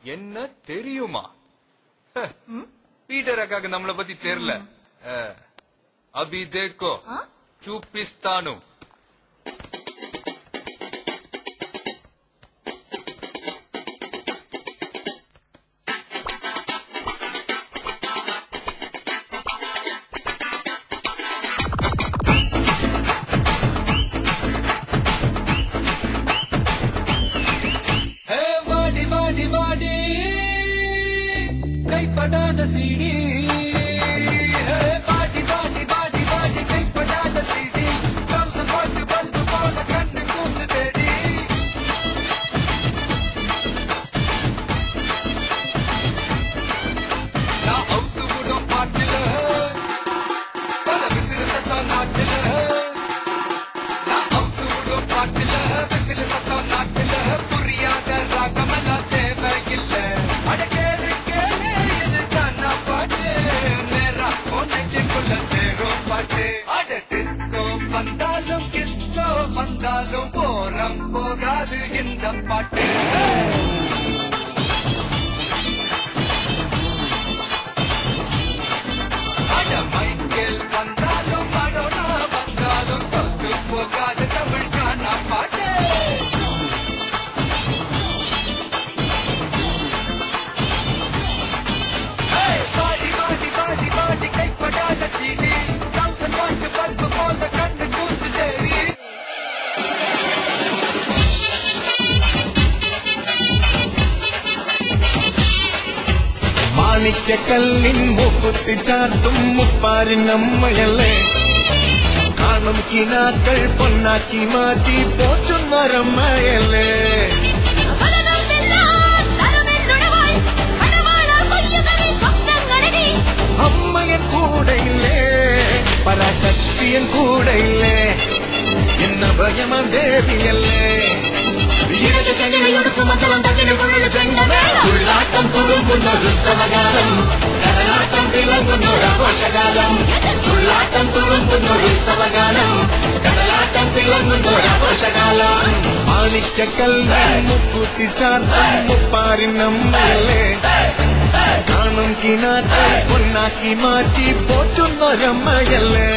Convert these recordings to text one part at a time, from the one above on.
என்ன தெரியுமா? பீட்டர் அக்காக்கு நம்மளை பத்தி தெரியல. அபி தேக்கோ சூப்பிஸ்தானு. கைப்படாத சீடி பாட்டி பாட்டி பாட்டி பாட்டி கைப்படாத சீடி கம்ச பாட்டு பல்பு போல கண்ணு கூசு தேடி நான் அவுட்டு விடும் பாட்டுல பல விசிறு சத்தம் நாட்டுல நான் அவுட்டு விடும் பாட்டுல விசிறு சத்தம் நாட்டுல புரியாத ராகமெல்லாம் தேவையில்லை. வந்தாலும் கிஸ்கோ வந்தாலும் போரம் போகாது இந்த பாட்டு. மைக்கேல் வந்தாலும் மடோனா வந்தாலும் தொத்து போகாது தமிழ்கான பாட்டு. பாடி பாடி பாடி பாடி கைப்படாத சீடி கம்சன் பாட்டு பல்பு போல கண்டு கூசு தேடி. മാണിക്യ കല്ലിൻ മുക്കുത്തി ചാർത്തും മുപ്പാരി നമ്മയല്ലേ കാണും കിനാക്കൾ പൊന്നാക്കി മാറ്റി പോറ്റുന്നൊരമ്മയല്ലേ. അമ്മയൻ കൂടെയില്ലേ പരാശക്തിയൻ കൂടെയില്ലേ എന്ന ഭഗവാൻ ദേവിയല്ലേ. ഉള്ളാട്ടം തുളുമ്പുന്നൊരുത്സവകാലം കടലാട്ടം തിളങ്ങുന്നൊരാഘോഷകാലം. ഉള്ളാട്ടം തുളുമ്പുന്നൊരുത്സവകാലം കടലാട്ടം തിളങ്ങുന്നൊരാഘോഷകാലം. മാണിക്യക്കല്ലിൽ മുക്കുത്തി ചാർത്തും മുപ്പാരി നമ്മയല്ലേ കാണും കിനാക്കൾ പൊന്നാക്കി മാറ്റി പോറ്റുന്നൊരമ്മയല്ലേ.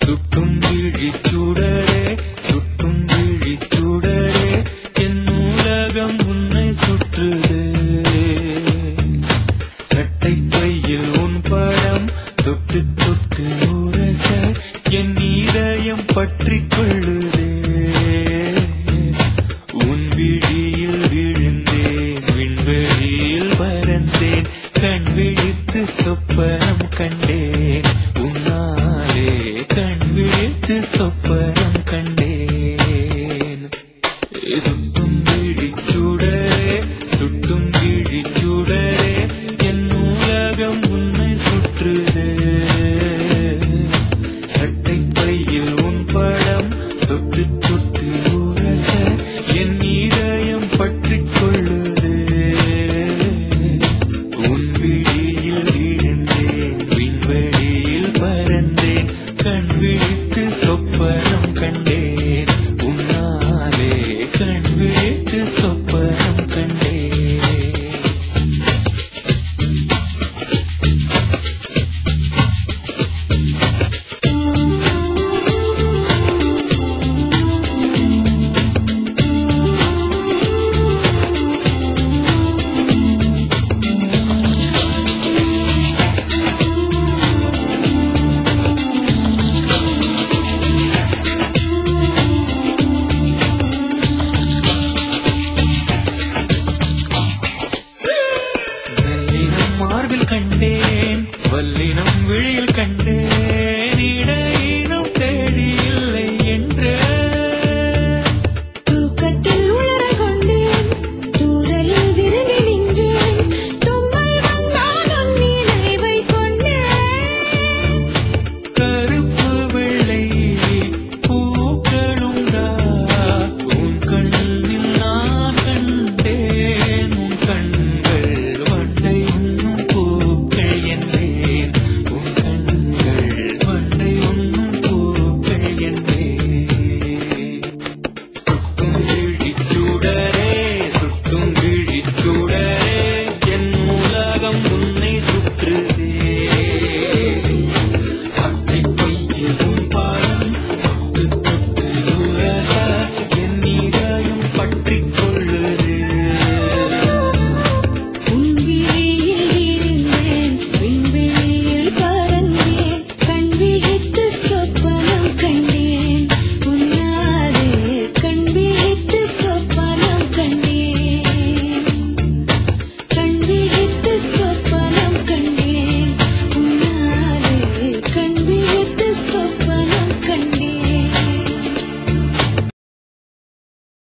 சுட்டும் விழிச்சூடரே சுட்டும் விழிச்சூடரே என் நூலகம் உன்னை சுற்றுதே. சட்டை பையில் உன் படம் தொட்டு தொட்டு உரச என் இதயம் பற்றி கொள்ளுதே. உன் விழியில் விழுந்தேன் விண்வெளியில் பறந்தேன் கண் விழித்து சொப்பனம் கண்டேன் உன்னாலே கண் விழித்து சொப்பனம் கண்டேன்.